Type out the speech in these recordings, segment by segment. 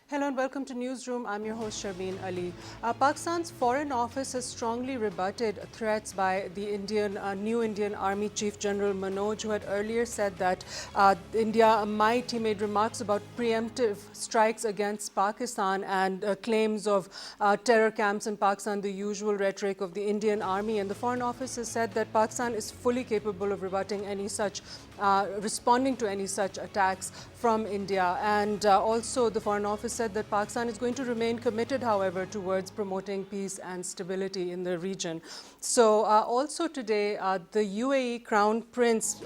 Hello and welcome to Newsroom. I'm your host Sharmeen Ali. Pakistan's Foreign Office has strongly rebutted threats by the new Indian Army Chief General Manoj, who had earlier said that India might. He made remarks about preemptive strikes against Pakistan and claims of terror camps in Pakistan, the usual rhetoric of the Indian Army. And the Foreign Office has said that Pakistan is fully capable of responding to any such attacks from India. And also the Foreign Office said that Pakistan is going to remain committed, however, towards promoting peace and stability in the region. So also today, the UAE Crown Prince,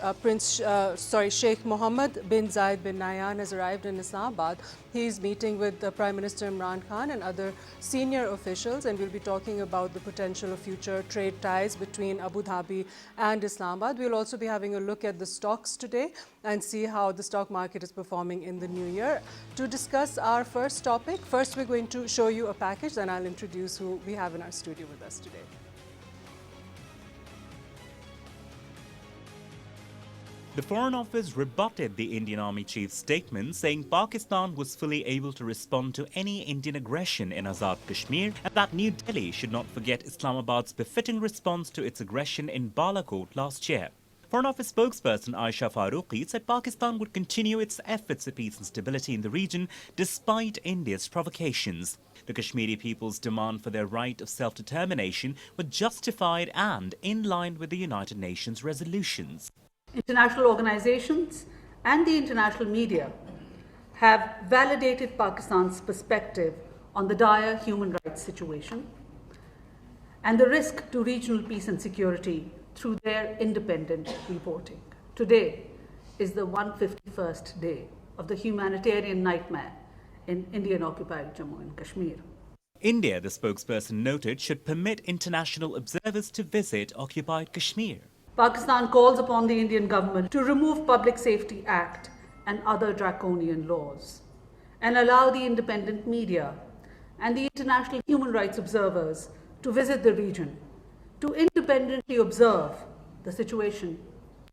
Sheikh Mohammed bin Zayed bin Nahyan has arrived in Islamabad. He is meeting with Prime Minister Imran Khan and other senior officials, and we'll be talking about the potential of future trade ties between Abu Dhabi and Islamabad. We'll also be having a look at the stocks today and see how the stock market is performing in the new year. To discuss our first topic, first we're going to show you a package, then I'll introduce who we have in our studio with us today. The Foreign Office rebutted the Indian Army chief's statement, saying Pakistan was fully able to respond to any Indian aggression in Azad Kashmir and that New Delhi should not forget Islamabad's befitting response to its aggression in Balakot last year. Foreign Office spokesperson Aisha Faruqi said Pakistan would continue its efforts for peace and stability in the region despite India's provocations. The Kashmiri people's demand for their right of self-determination were justified and in line with the United Nations resolutions. International organizations and the international media have validated Pakistan's perspective on the dire human rights situation and the risk to regional peace and security through their independent reporting. Today is the 151st day of the humanitarian nightmare in Indian-occupied Jammu and Kashmir. India, the spokesperson noted, should permit international observers to visit occupied Kashmir. Pakistan calls upon the Indian government to remove Public Safety Act and other draconian laws and allow the independent media and the international human rights observers to visit the region to independently observe the situation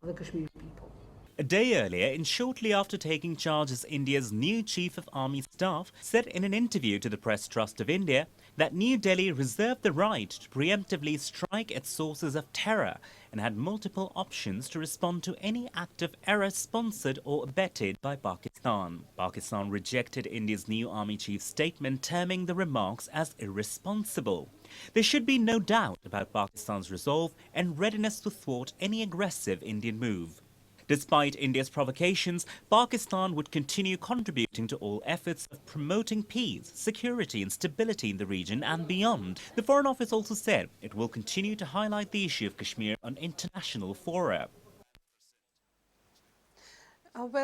of the Kashmiri people. A day earlier, and shortly after taking charge as India's new Chief of Army Staff, said in an interview to the Press Trust of India that New Delhi reserved the right to preemptively strike at sources of terror and had multiple options to respond to any act of error sponsored or abetted by Pakistan. Pakistan rejected India's new army chief's statement, terming the remarks as irresponsible. There should be no doubt about Pakistan's resolve and readiness to thwart any aggressive Indian move. Despite India's provocations, Pakistan would continue contributing to all efforts of promoting peace, security and stability in the region and beyond. The Foreign Office also said it will continue to highlight the issue of Kashmir on international fora.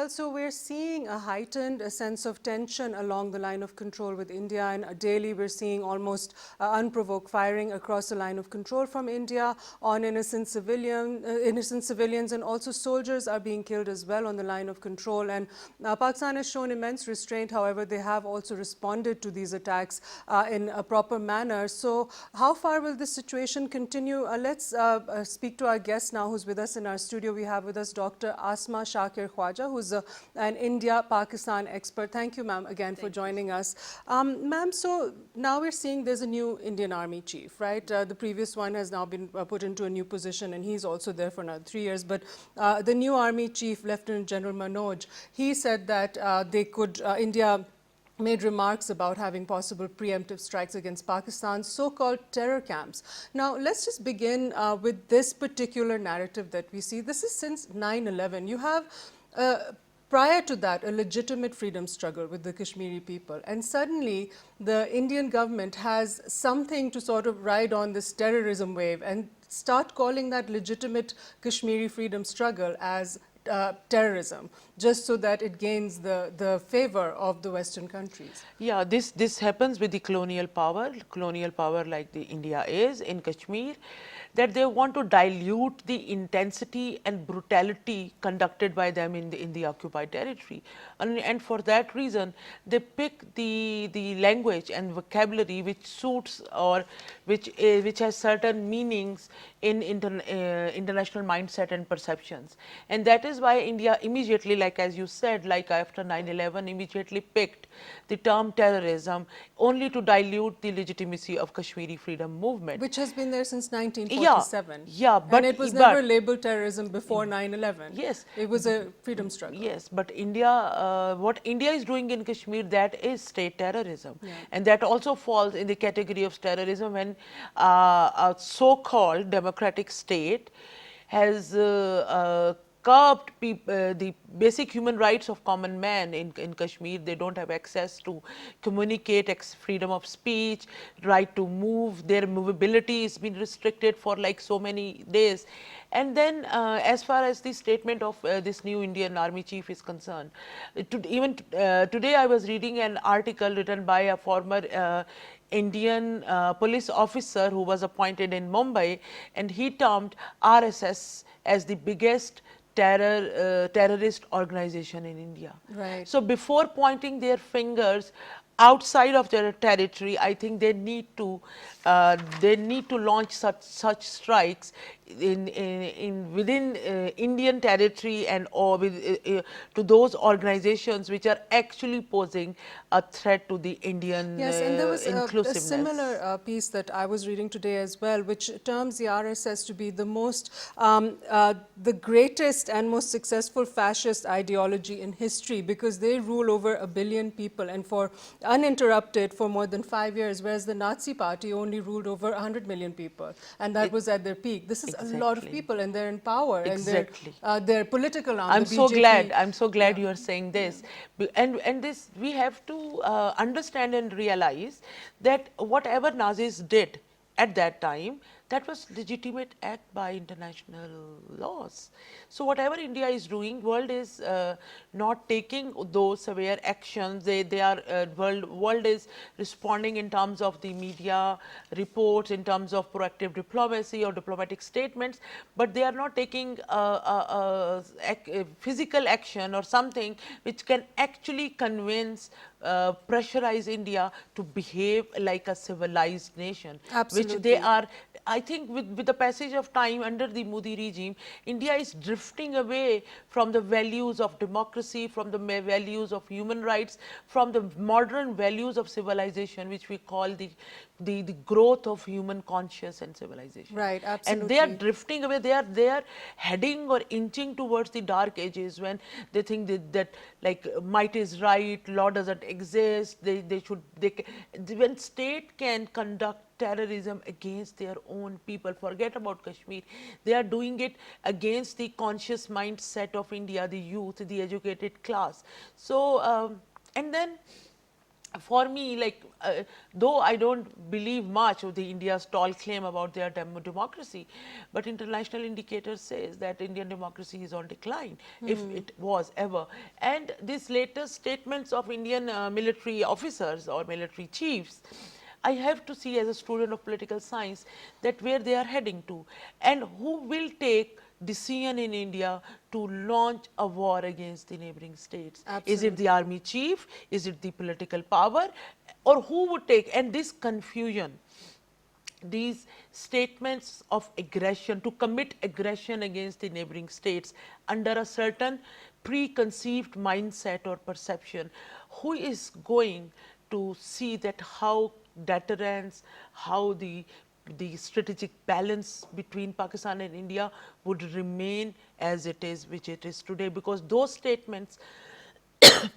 So we're seeing a heightened sense of tension along the line of control with India, and daily we're seeing almost unprovoked firing across the line of control from India on innocent civilians, and also soldiers are being killed as well on the line of control. And Pakistan has shown immense restraint. However, they have also responded to these attacks in a proper manner. So how far will this situation continue? Let's speak to our guest now who's with us in our studio. We have with us Dr. Asma Shakir Khwaja, who's an India-Pakistan expert. Thank you, ma'am, again for joining us. Ma'am, so now we're seeing there's a new Indian Army chief, right? The previous one has now been put into a new position, and he's also there for another 3 years. But the new Army chief, Lieutenant General Manoj, he said that India made remarks about having possible preemptive strikes against Pakistan's so-called terror camps. Now, let's just begin with this particular narrative that we see. This is since 9/11. You have prior to that, a legitimate freedom struggle with the Kashmiri people. And suddenly, the Indian government has something to sort of ride on this terrorism wave and start calling that legitimate Kashmiri freedom struggle as terrorism, just so that it gains the favor of the Western countries. Yeah, this happens with the colonial power like the India is in Kashmir. that they want to dilute the intensity and brutality conducted by them in the occupied territory. And for that reason, they pick the language and vocabulary which suits or which has certain meanings in international mindset and perceptions. And that is why India immediately, like as you said, like after 9/11, immediately picked the term terrorism only to dilute the legitimacy of Kashmiri freedom movement. Which has been there since Yeah, 1947. yeah, And it was never labeled terrorism before 9/11. Yes. It was a freedom struggle. Yes, but India, what India is doing in Kashmir, that is state terrorism. Yeah. And that also falls in the category of terrorism when a so-called democratic state has curbed the basic human rights of common man in Kashmir. They don't have access to communicate, freedom of speech, right to move. Their movability has been restricted for like so many days. And then as far as the statement of this new Indian Army chief is concerned, even today I was reading an article written by a former Indian police officer who was appointed in Mumbai, and he termed RSS as the biggest terrorist organization in India. Right. So before pointing their fingers outside of their territory, I think they need to launch such strikes within Indian territory and or to those organizations which are actually posing a threat to the Indian Yes, and there was a inclusiveness. similar piece that I was reading today as well, which terms the RSS to be the the greatest and most successful fascist ideology in history, because they rule over 1 billion people and for uninterrupted for more than 5 years, whereas the Nazi party only ruled over 100 million people, and that was at their peak. This is a lot of people, and they're in power, Exactly. and their political arm. I'm the so BJP. glad. I'm so glad you are saying this, and this we have to understand and realize that whatever Nazis did at that time, that was legitimate act by international laws. So whatever India is doing, world is not taking those severe actions. They are world is responding in terms of the media reports, in terms of proactive diplomacy or diplomatic statements, but they are not taking physical action or something which can actually convince, pressurize India to behave like a civilized nation. Absolutely. Which they are. I think with the passage of time under the Modi regime, India is drifting away from the values of democracy, from the values of human rights, from the modern values of civilization, which we call the growth of human conscious and civilization. Right, absolutely. And they are drifting away. They are heading or inching towards the dark ages when they think that like might is right, law doesn't exist. When state can conduct terrorism against their own people, forget about Kashmir, they are doing it against the conscious mindset of India, the youth, the educated class. So and then for me, like though I don't believe much of the India's tall claim about their democracy, but international indicators says that Indian democracy is on decline, if it was ever. And these latest statements of Indian military officers or military chiefs, I have to see as a student of political science that where they are heading to, and who will take decision in India to launch a war against the neighboring states. Absolutely. Is it the army chief? Is it the political power? Or who would take? And this confusion, these statements of aggression, to commit aggression against the neighboring states under a certain preconceived mindset or perception, who is going to see that how deterrence, how the strategic balance between Pakistan and India would remain as it is, which it is today, because those statements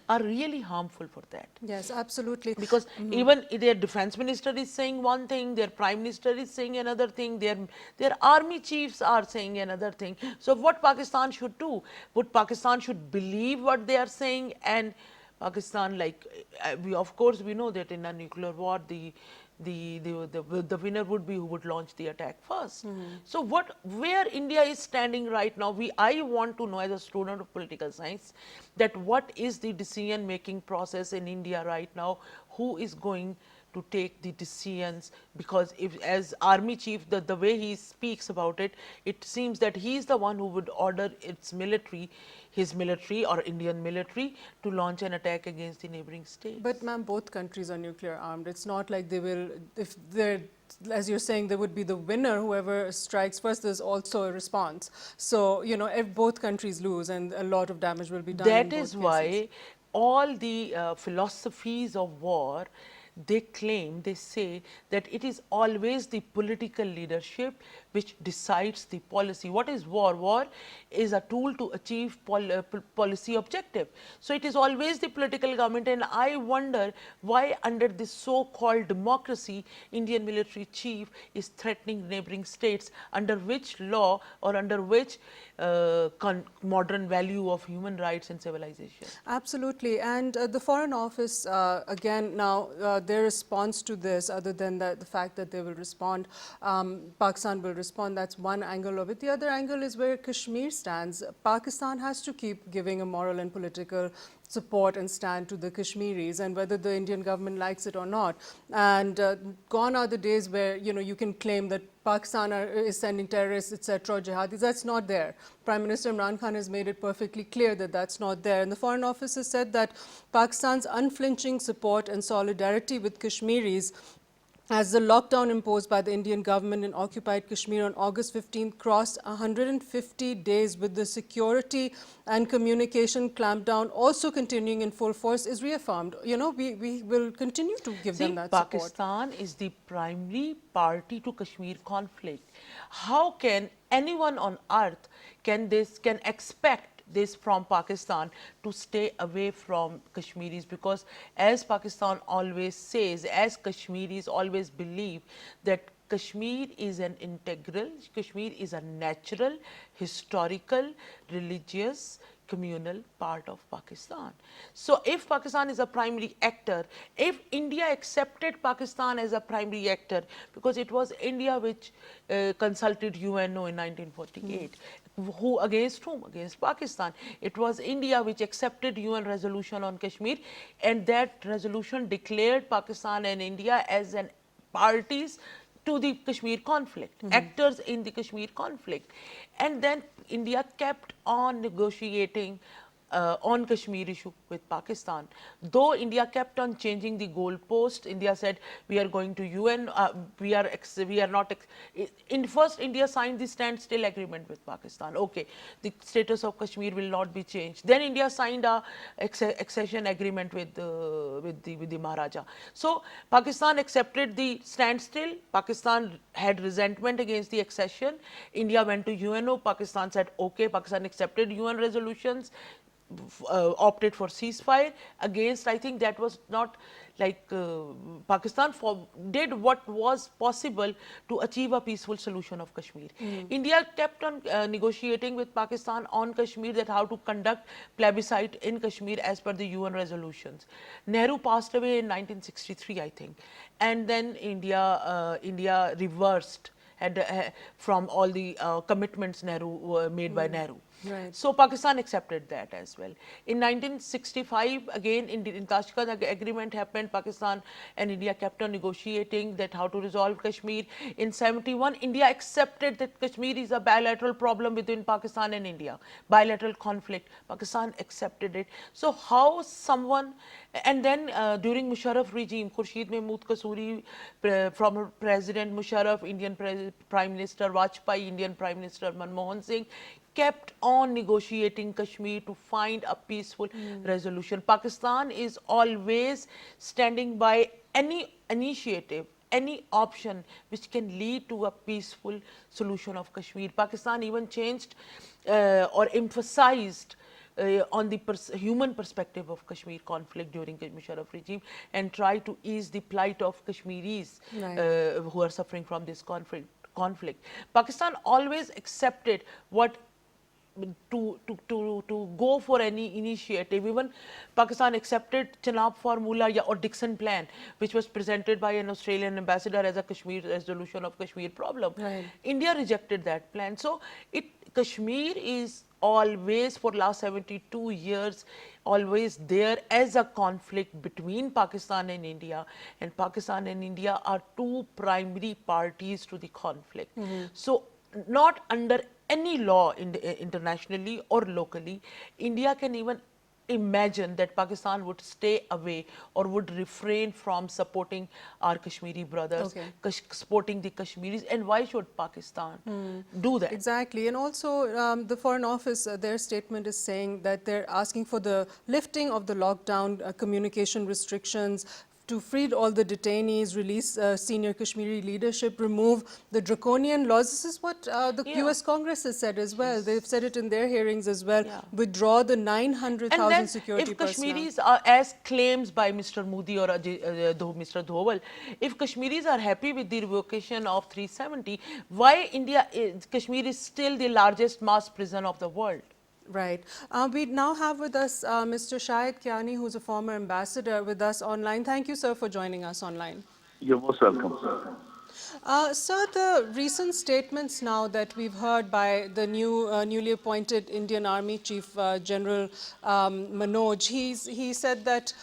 are really harmful for that. Yes, absolutely. Because even their defense minister is saying one thing, their prime minister is saying another thing, their army chiefs are saying another thing. So what Pakistan should do? What Pakistan should believe what they are saying, and Pakistan, like we of course we know that in a nuclear war the winner would be who would launch the attack first. So where India is standing right now, I want to know as a student of political science that what is the decision making process in India right now, who is going to take the decisions, because if as army chief, the way he speaks about it, it seems that he is the one who would order its military, his military or Indian military, to launch an attack against the neighboring states. But ma'am, both countries are nuclear armed. It's not like they will, if they're, as you're saying, there would be the winner, whoever strikes first, there's also a response. So, you know, if both countries lose and a lot of damage will be done in That both is cases. why all the philosophies of war, they claim, they say that it is always the political leadership which decides the policy. What is war? War is a tool to achieve policy objective. So it is always the political government, and I wonder why under this so-called democracy, Indian military chief is threatening neighboring states, under which law or under which modern value of human rights and civilization. Absolutely. And the Foreign Office, again, now their response to this, other than the fact that they will respond, Pakistan will respond, that's one angle of it. The other angle is where Kashmir stands. Pakistan has to keep giving a moral and political support and stand to the Kashmiris, and whether the Indian government likes it or not. And gone are the days where, you know, you can claim that Pakistan is sending terrorists, etc., jihadis. That's not there. Prime Minister Imran Khan has made it perfectly clear that that's not there. And the Foreign Office has said that Pakistan's unflinching support and solidarity with Kashmiris, as the lockdown imposed by the Indian government in occupied Kashmir on August 15th crossed 150 days, with the security and communication clampdown also continuing in full force, is reaffirmed. You know, we will continue to give them that support. Pakistan is the primary party to Kashmir conflict. How can anyone on earth can expect this from Pakistan to stay away from Kashmiris? Because as Pakistan always says, as Kashmiris always believe, that Kashmir is an integral, Kashmir is a natural, historical, religious, communal part of Pakistan. So if Pakistan is a primary actor, if India accepted Pakistan as a primary actor, because it was India which consulted UNO in 1948, who against whom? Against Pakistan. It was India which accepted UN resolution on Kashmir, and that resolution declared Pakistan and India as an parties to the Kashmir conflict, actors in the Kashmir conflict. And then India kept on negotiating on Kashmir issue with Pakistan. Though India kept on changing the goalpost, India said we are going to UN, we are not, in first India signed the standstill agreement with Pakistan. Okay, the status of Kashmir will not be changed. Then India signed a accession agreement with the Maharaja. So Pakistan accepted the standstill. Pakistan had resentment against the accession. India went to UNO. Pakistan said okay. Pakistan accepted UN resolutions. Opted for ceasefire. Against, I think that was not like Pakistan did what was possible to achieve a peaceful solution of Kashmir. India kept on negotiating with Pakistan on Kashmir, that how to conduct plebiscite in Kashmir as per the UN resolutions. Nehru passed away in 1963, I think, and then India reversed from all the commitments made by Nehru. Right. So Pakistan accepted that as well. In 1965, again in Tashkent agreement happened. Pakistan and India kept on negotiating that how to resolve Kashmir. In 71, India accepted that Kashmir is a bilateral problem between Pakistan and India, bilateral conflict. Pakistan accepted it. So how someone, and then during Musharraf regime, Khurshid Mahmood Kasuri, from President Musharraf, Indian Prime Minister Vajpayee, Indian Prime Minister Manmohan Singh, kept on negotiating Kashmir to find a peaceful resolution. Pakistan is always standing by any initiative, any option which can lead to a peaceful solution of Kashmir. Pakistan even changed or emphasized on the human perspective of Kashmir conflict during the Musharraf regime, and try to ease the plight of Kashmiris who are suffering from this conflict. Pakistan always accepted what to go for any initiative. Even Pakistan accepted Chenab formula or Dixon plan, which was presented by an Australian ambassador as a Kashmir resolution of Kashmir problem. Right. India rejected that plan. So Kashmir is always for last 72 years always there as a conflict between Pakistan and India, and Pakistan and India are two primary parties to the conflict. So not under any law internationally or locally, India can even imagine that Pakistan would stay away or would refrain from supporting our Kashmiri brothers, Okay. supporting the Kashmiris, and why should Pakistan do that? Exactly. And also, the Foreign Office, their statement is saying that they're asking for the lifting of the lockdown, communication restrictions, to free all the detainees, release senior Kashmiri leadership, remove the draconian laws. This is what the Yeah. US Congress has said as well. They've said it in their hearings as well. Yeah. Withdraw the And 900,000 then, security if personnel. Kashmiris are, as claims by Mr. Modi or Mr. Dhoval, if Kashmiris are happy with the revocation of 370, why Kashmir is still the largest mass prison of the world? Right. We now have with us Mr. Shahid Kiani, who's a former ambassador with us online. Thank you, sir, for joining us online. You're most welcome. Sir, the recent statements now that we've heard by the newly appointed Indian Army Chief General Manoj, he said that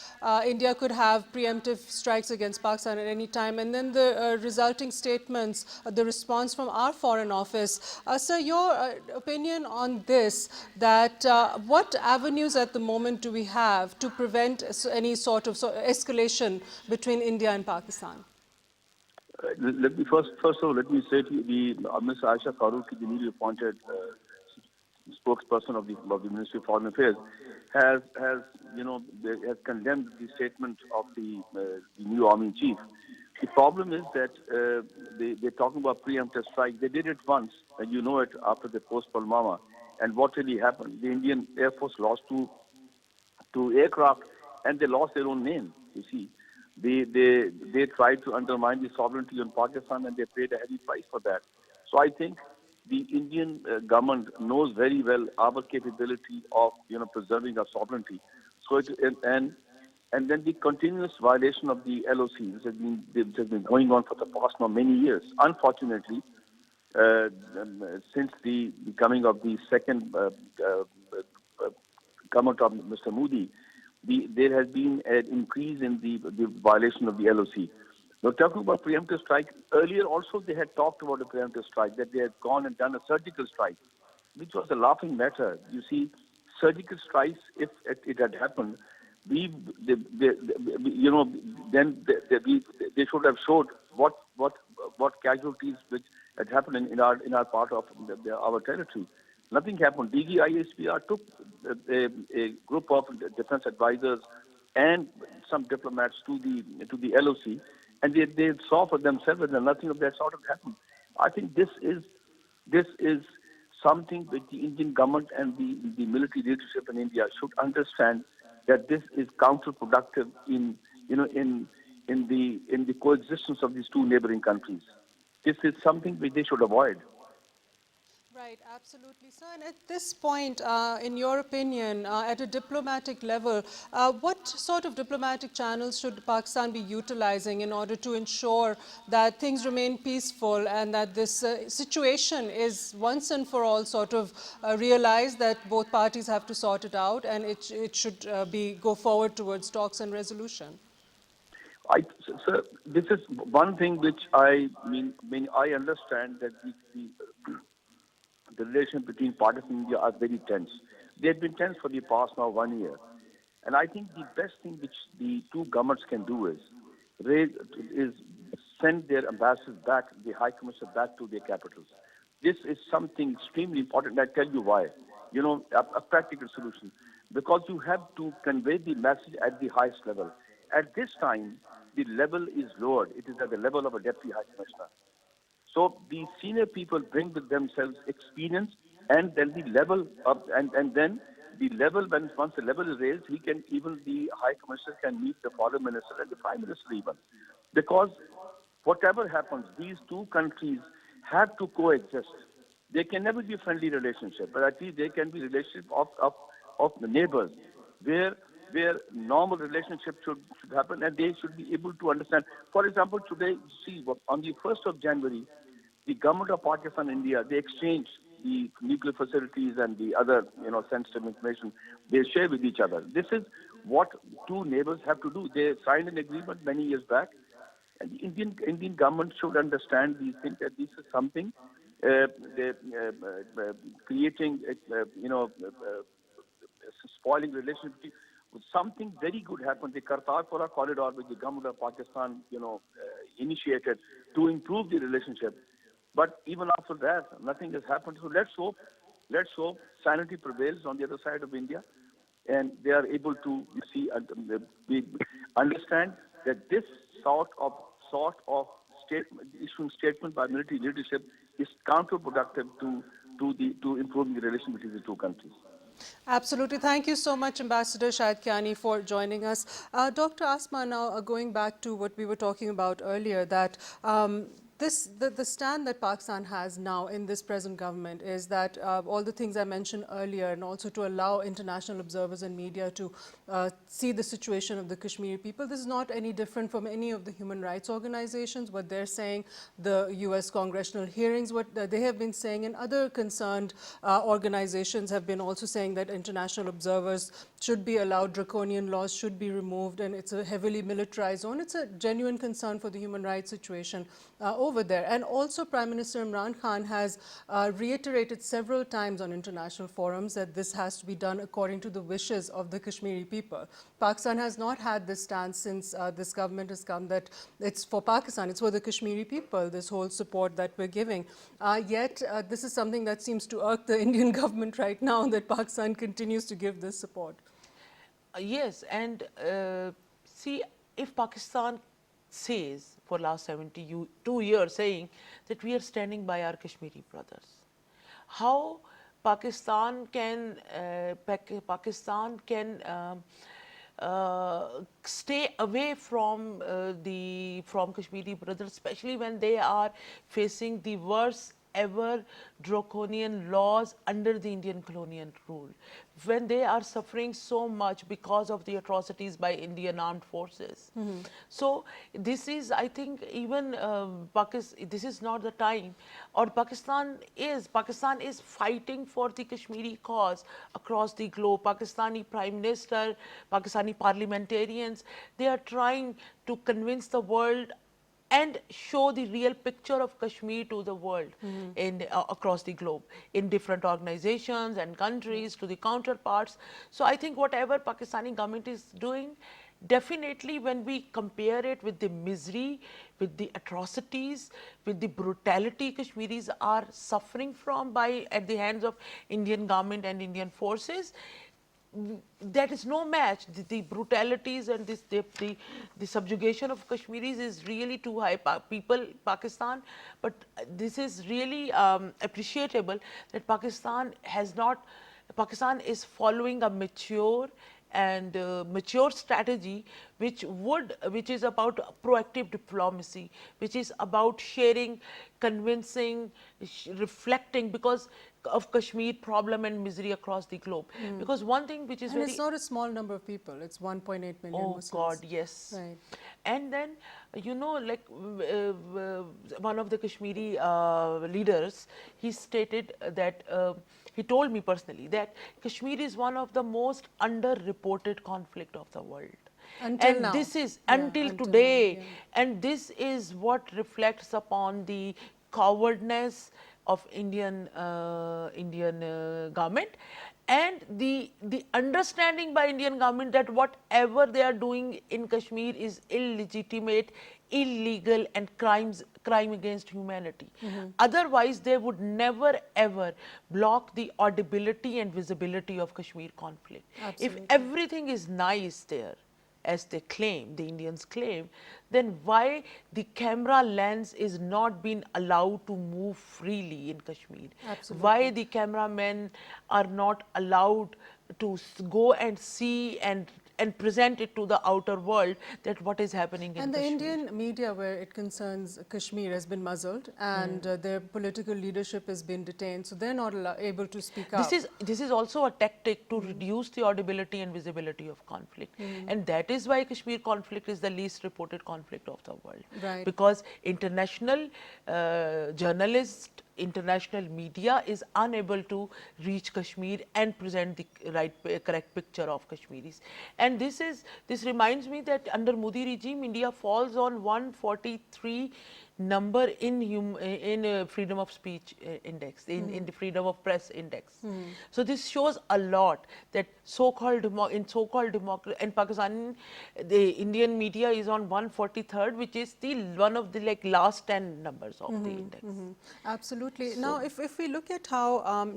India could have preemptive strikes against Pakistan at any time, and then the resulting statements, the response from our Foreign Office. Sir, your opinion on this, that what avenues at the moment do we have to prevent any sort of escalation between India and Pakistan? Let me first of all, let me say to you, Ms. Aisha Farooq, the newly appointed spokesperson of the Ministry of Foreign Affairs, has has condemned the statement of the new army chief. The problem is that they're talking about preemptive strike. They did it once, and you know it, after the post-Pulwama. And what really happened? The Indian Air Force lost two aircraft, and they lost their own name. You see, they tried to undermine the sovereignty on Pakistan, and they paid a heavy price for that. So I think the Indian government knows very well our capability of preserving our sovereignty. So and then the continuous violation of the LOC, which has been going on for the past now many years. Unfortunately, since the coming of the second government of Mr. Modi, there has been an increase in the violation of the LOC. Now, talking about preemptive strike, earlier also they had talked about a preemptive strike, that they had gone and done a surgical strike, which was a laughing matter. You see, surgical strikes, if it had happened, then they should have showed what casualties which had happened in our part of our territory. Nothing happened. DGISPR took a group of defense advisors and some diplomats to the LOC, and they saw for themselves that nothing of that sort of happened. I think this is something which the Indian government and the military leadership in India should understand, that this is counterproductive in the coexistence of these two neighboring countries. This is something which they should avoid. Right, absolutely, sir. And at this point, in your opinion, at a diplomatic level, what sort of diplomatic channels should Pakistan be utilizing in order to ensure that things remain peaceful and that this situation is once and for all sort of realized, that both parties have to sort it out, and it should go forward towards talks and resolution? Sir, this is one thing which I understand, that the relation between Pakistan and India are very tense. They have been tense for the past now 1 year. And I think the best thing which the two governments can do is send their ambassadors back, the High Commissioner back to their capitals. This is something extremely important. I tell you why. A practical solution. Because you have to convey the message at the highest level. At this time, the level is lowered. It is at the level of a Deputy High Commissioner. So the senior people bring with themselves experience, and then the level up, and then the level, once the level is raised, the High Commissioner can meet the Foreign Minister and the Prime Minister even. Because whatever happens, these two countries have to coexist. They can never be a friendly relationship, but at least they can be relationship of the neighbors, where normal relationship should happen, and they should be able to understand. For example, today, see, on the 1st of January, the government of Pakistan and India, they exchanged the nuclear facilities and the other, sensitive information they share with each other. This is what two neighbors have to do. They signed an agreement many years back, and the Indian government should understand these things, that this is something creating, spoiling relationship. Something very good happened. The Kartarpura corridor, which the government of Pakistan, initiated to improve the relationship. But even after that, nothing has happened. So let's hope sanity prevails on the other side of India, and they are able to we understand that this sort of issuing statement by military leadership is counterproductive to improving the relation between the two countries. Absolutely. Thank you so much, Ambassador Shahid Kiani, for joining us. Dr. Asma, now going back to what we were talking about earlier, that the stand that Pakistan has now in this present government is that all the things I mentioned earlier, and also to allow international observers and media to see the situation of the Kashmiri people, this is not any different from any of the human rights organizations. What they're saying, the US congressional hearings, what they have been saying, and other concerned organizations have been also saying that international observers should be allowed, draconian laws should be removed, and it's a heavily militarized zone. It's a genuine concern for the human rights situation over there. And also Prime Minister Imran Khan has reiterated several times on international forums that this has to be done according to the wishes of the Kashmiri people. Pakistan has not had this stance since this government has come, that it's for Pakistan, it's for the Kashmiri people, this whole support that we're giving. Yet this is something that seems to irk the Indian government right now, that Pakistan continues to give this support. Yes, and see, if Pakistan says for last 72 years saying that we are standing by our Kashmiri brothers, how Pakistan can stay away from Kashmiri brothers, especially when they are facing the worst ever draconian laws under the Indian colonial rule, when they are suffering so much because of the atrocities by Indian armed forces. So this is, I think, even this is not the time, or Pakistan is fighting for the Kashmiri cause across the globe. Pakistani Prime Minister, Pakistani parliamentarians, they are trying to convince the world and show the real picture of Kashmir to the world across the globe, in different organizations and countries, to the counterparts. So I think whatever Pakistani government is doing, definitely when we compare it with the misery, with the atrocities, with the brutality Kashmiris are suffering from at the hands of Indian government and Indian forces, that is no match. The brutalities and the subjugation of Kashmiris is really too high. Pakistan, but this is really appreciable that Pakistan is following a mature strategy, which is about proactive diplomacy, which is about sharing, convincing, reflecting, because of Kashmir problem and misery across the globe. Because one thing which is and it's not a small number of people, it's 1.8 million Muslims. God, yes. Right. And then, like one of the Kashmiri leaders, he stated that, he told me personally that Kashmir is one of the most underreported conflict of the world. Until and now. this is Until today, now, yeah. and this is what reflects upon the cowardness of Indian government, and the understanding by Indian government that whatever they are doing in Kashmir is illegitimate, illegal, and crime against humanity. Otherwise, they would never ever block the audibility and visibility of Kashmir conflict. Absolutely. If everything is nice there, as they claim, the Indians claim, then why the camera lens is not being allowed to move freely in Kashmir? Absolutely. Why the cameramen are not allowed to go and see and present it to the outer world that what is happening in And the Kashmir? Indian media, where it concerns Kashmir, has been muzzled, and their political leadership has been detained, so they're not able to speak up. This is also a tactic to reduce the audibility and visibility of conflict, and that is why Kashmir conflict is the least reported conflict of the world. Right. Because international journalists, international media is unable to reach Kashmir and present the correct picture of Kashmiris. And this reminds me that under Modi regime, India falls on 143 number in freedom of speech index, in the freedom of press index. So this shows a lot that so-called democracy in Pakistan, the Indian media is on 143rd, which is the one of the like last 10 numbers of the index. Absolutely. Now, if we look at how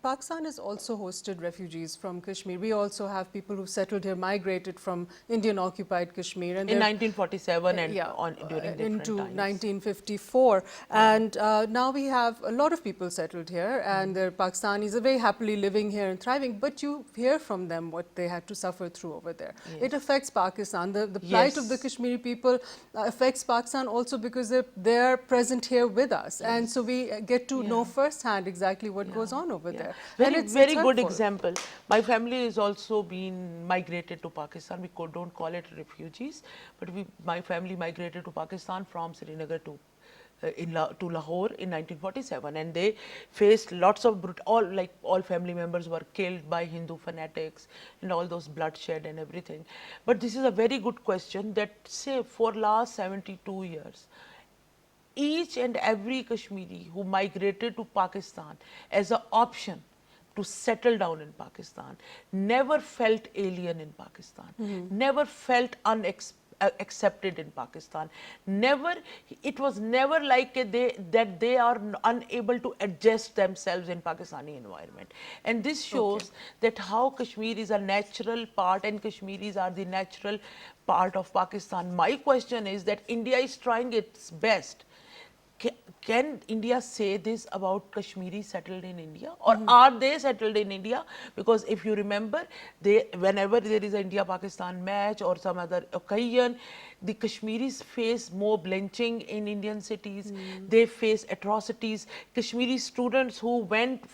Pakistan has also hosted refugees from Kashmir. We also have people who settled here, migrated from Indian-occupied Kashmir, and In 1947 and yeah, during different into times. 1954, and now we have a lot of people settled here, and they're Pakistanis are very happily living here and thriving. But you hear from them what they had to suffer through over there. Yes. It affects Pakistan. The plight of the Yes. Kashmiri people affects Pakistan also because they're present here with us, and so we get to know firsthand exactly what goes on over there. Very, And very it's good hurtful. example. My family has also been migrated to Pakistan. We don't call it refugees, but my family migrated to Pakistan from Srinagar to to Lahore in 1947, and they faced lots of all family members were killed by Hindu fanatics and all those bloodshed and everything. But this is a very good question that say for last 72 years, each and every Kashmiri who migrated to Pakistan as an option to settle down in Pakistan never felt alien in Pakistan, never felt accepted in Pakistan. Never, it was never like that they are unable to adjust themselves in Pakistani environment. And this shows that how Kashmir is a natural part and Kashmiris are the natural part of Pakistan. My question is that India is trying its best. Can India say this about Kashmiri settled in India, or are they settled in India? Because if you remember, whenever there is an India-Pakistan match or some other occasion, the Kashmiris face mob lynching in Indian cities. They face atrocities. Kashmiri students who went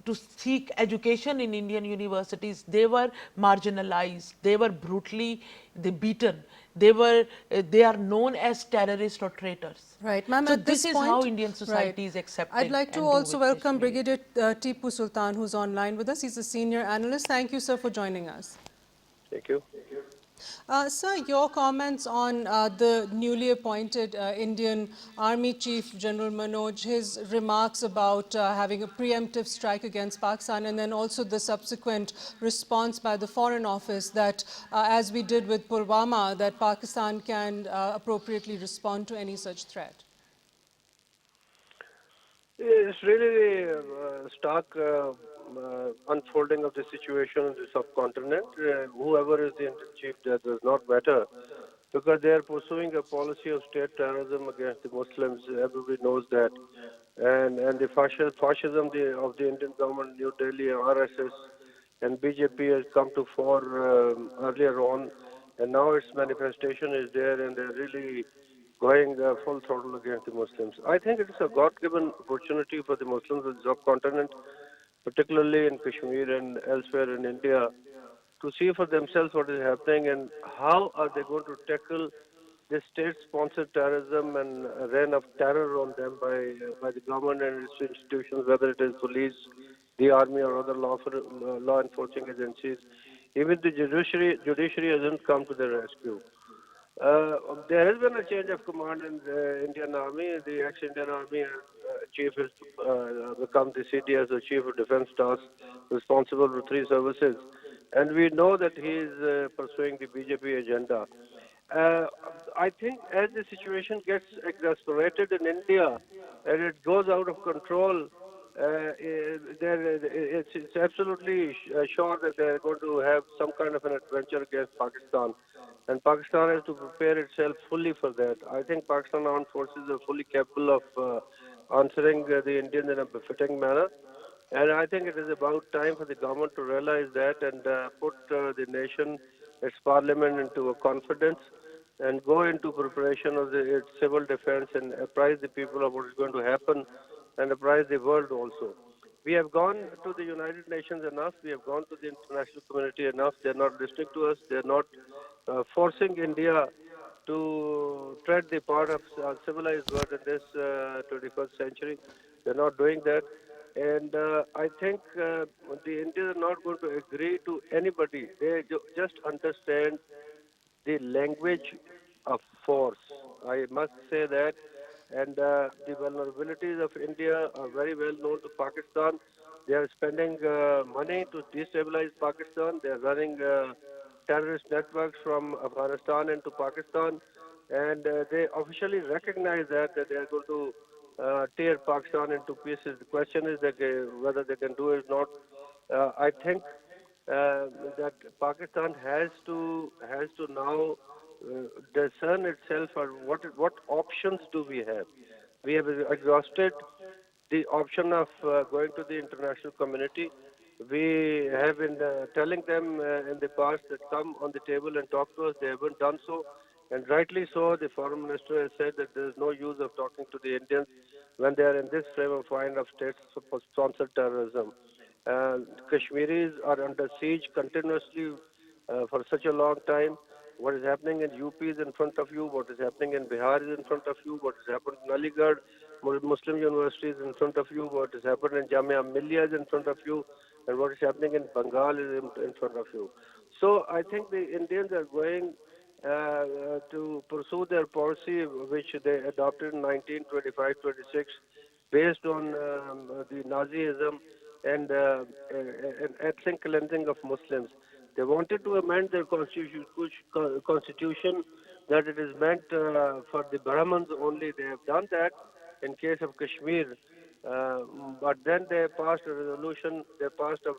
to seek education in Indian universities, they were marginalized. They were brutally beaten. They are known as terrorists or traitors. Right, ma'am. So At this this is how point, Indian society is accepting. I'd like to and do also with welcome Kashmiri. Brigadier Tipu Sultan, who's online with us. He's a senior analyst. Thank you, sir, for joining us. Thank you. Sir, your comments on the newly appointed Indian Army Chief General Manoj, his remarks about having a preemptive strike against Pakistan, and then also the subsequent response by the Foreign Office that, as we did with Pulwama, that Pakistan can appropriately respond to any such threat. It's really the stark unfolding of the situation in the subcontinent. Whoever is the Indian chief, that does not matter, because they are pursuing a policy of state terrorism against the Muslims. Everybody knows that, and the fascism of the Indian government, New Delhi, RSS, and BJP has come to fore earlier on, and now its manifestation is there, and they're really going full throttle against the Muslims. I think it is a God-given opportunity for the Muslims of the subcontinent, particularly in Kashmir and elsewhere in India, to see for themselves what is happening and how are they going to tackle this state-sponsored terrorism and reign of terror on them by the government and its institutions, whether it is police, the army, or other law enforcing agencies. Even the judiciary hasn't come to their rescue. There has been a change of command in the Indian Army. The ex-Indian Army chief has become the CDS, the Chief of Defense Staff, responsible for three services. And we know that he is pursuing the BJP agenda. I think as the situation gets exasperated in India and it goes out of control, it's absolutely sure that they're going to have some kind of an adventure against Pakistan. And Pakistan has to prepare itself fully for that. I think Pakistan armed forces are fully capable of answering the Indians in a befitting manner. And I think it is about time for the government to realize that and put the nation, its parliament into a confidence and go into preparation of its civil defense and apprise the people of what is going to happen and apprise the world also. We have gone to the United Nations enough. We have gone to the international community enough. They're not listening to us. They're not forcing India to tread the part of civilized world in this 21st century. They're not doing that. And I think the Indians are not going to agree to anybody. They just understand the language of force. I must say that. And the vulnerabilities of India are very well known to Pakistan. They are spending money to destabilize Pakistan. They are running terrorist networks from Afghanistan into Pakistan. And they officially recognize that they are going to tear Pakistan into pieces. The question is that whether they can do it or not. I think that Pakistan has to now discern itself or what options do we have. We have exhausted the option of going to the international community. We have been telling them in the past that come on the table and talk to us. They haven't done so, and rightly so. The foreign minister has said that there is no use of talking to the Indians when they are in this frame of mind of state-sponsored terrorism. Kashmiris are under siege continuously for such a long time. What is happening in UP is in front of you. What is happening in Bihar is in front of you. What has happened in Aligarh, Muslim University is in front of you. What has happened in Jamia Millia is in front of you. And what is happening in Bengal is in front of you. So I think the Indians are going to pursue their policy which they adopted in 1925-26 based on the Nazism and ethnic cleansing of Muslims. They wanted to amend their constitution that it is meant for the Brahmins only. They have done that in case of Kashmir. But then they passed a resolution, they passed a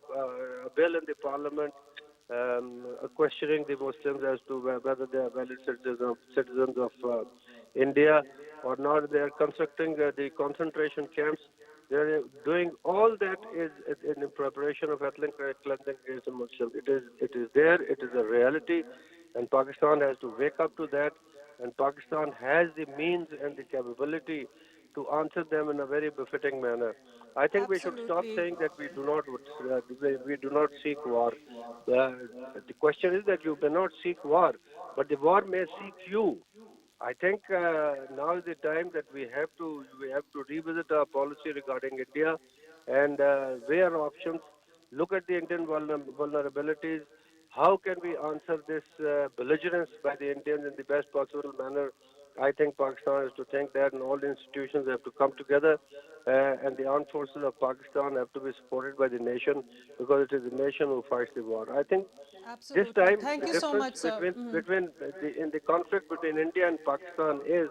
bill in the parliament questioning the Muslims as to whether they are valid citizens of India or not. They are constructing the concentration camps. They are doing all that is in preparation of ethnic cleansing against the Muslims. It is there. It is a reality, and Pakistan has to wake up to that. And Pakistan has the means and the capability to answer them in a very befitting manner. I think we should stop Absolutely. saying that we do not seek war. The question is that you may not seek war, but the war may seek you. I think now is the time that we have to revisit our policy regarding India and weigh our options. Look at the Indian vulnerabilities. How can we answer this belligerence by the Indians in the best possible manner? I think Pakistan has to think that, and all the institutions have to come together, and the armed forces of Pakistan have to be supported by the nation because it is the nation who fights the war. I think this Absolutely. time Thank the you so difference much, sir. between in the conflict between India and Pakistan is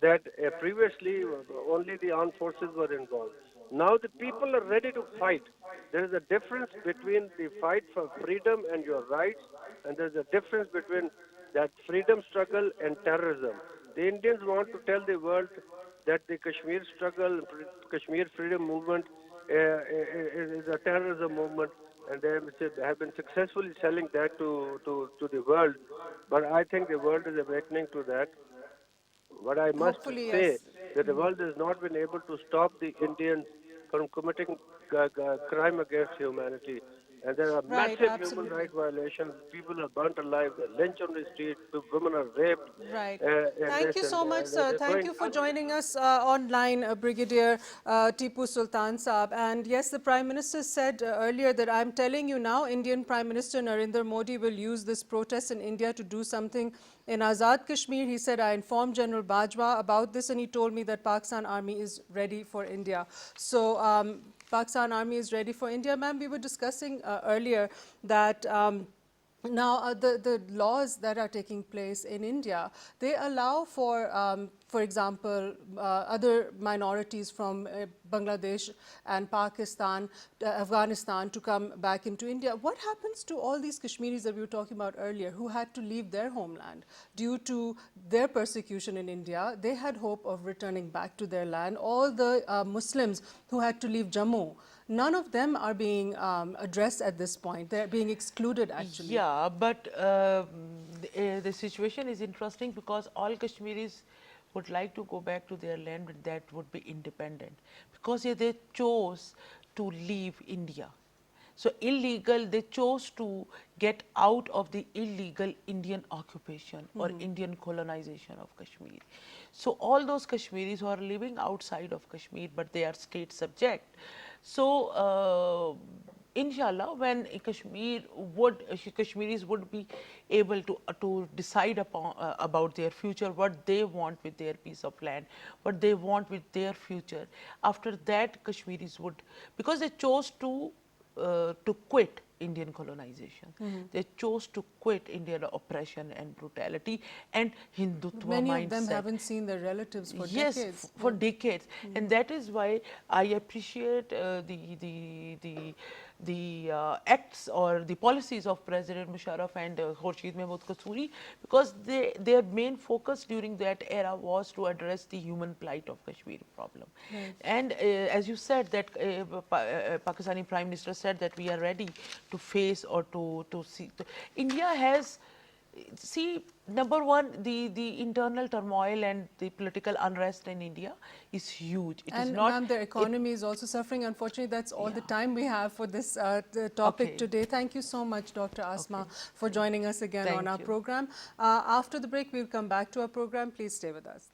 that previously only the armed forces were involved. Now the people are ready to fight. There is a difference between the fight for freedom and your rights, and there is a difference between that freedom struggle and terrorism. The Indians want to tell the world that the Kashmir struggle, Kashmir freedom movement is a terrorism movement, and they have been successfully selling that to the world. But I think the world is awakening to that. What I must Hopefully, say yes. that the world has not been able to stop the Indians from committing crime against humanity. And there are Right, massive human absolutely. rights violations. People are burnt alive, they're lynched on the street, women are raped, Right. and Thank this, you and so much, sir. they're Thank going you for on. joining us online, Brigadier Tipu Sultan Saab. And yes, the Prime Minister said earlier that I'm telling you now, Indian Prime Minister Narendra Modi will use this protest in India to do something in Azad Kashmir. He said, I informed General Bajwa about this, and he told me that Pakistan Army is ready for India. So, Pakistan Army is ready for India. Ma'am, we were discussing earlier that now, the laws that are taking place in India, they allow for example, other minorities from Bangladesh and Pakistan, Afghanistan to come back into India. What happens to all these Kashmiris that we were talking about earlier who had to leave their homeland due to their persecution in India? They had hope of returning back to their land. All the Muslims who had to leave Jammu, none of them are being addressed at this point. They're being excluded, actually. Yeah, but the situation is interesting because all Kashmiris would like to go back to their land that would be independent because they chose to leave India. So illegal, they chose to get out of the illegal Indian occupation or Indian colonization of Kashmir. So all those Kashmiris who are living outside of Kashmir, but they are state subject. So inshallah, when Kashmiris would be able to decide upon about their future, what they want with their piece of land, what they want with their future. After that, Kashmiris would, because they chose to quit Indian colonization. They chose to quit Indian oppression and brutality and Hindutva Many mindset. of them haven't seen their relatives for Yes, decades. for decades, and that is why I appreciate the acts or the policies of President Musharraf and Khurshid Mahmood Kasuri, because their main focus during that era was to address the human plight of Kashmir problem. And as you said that Pakistani Prime Minister said that we are ready to face or to see. India has, see, number one, the internal turmoil and the political unrest in India is huge. It is And not. ma'am, the economy is also suffering. Unfortunately, that's all the time we have for this the topic Okay. today. Thank you so much, Dr. Asma, for joining us again Thank on our you. program. After the break, we'll come back to our program. Please stay with us.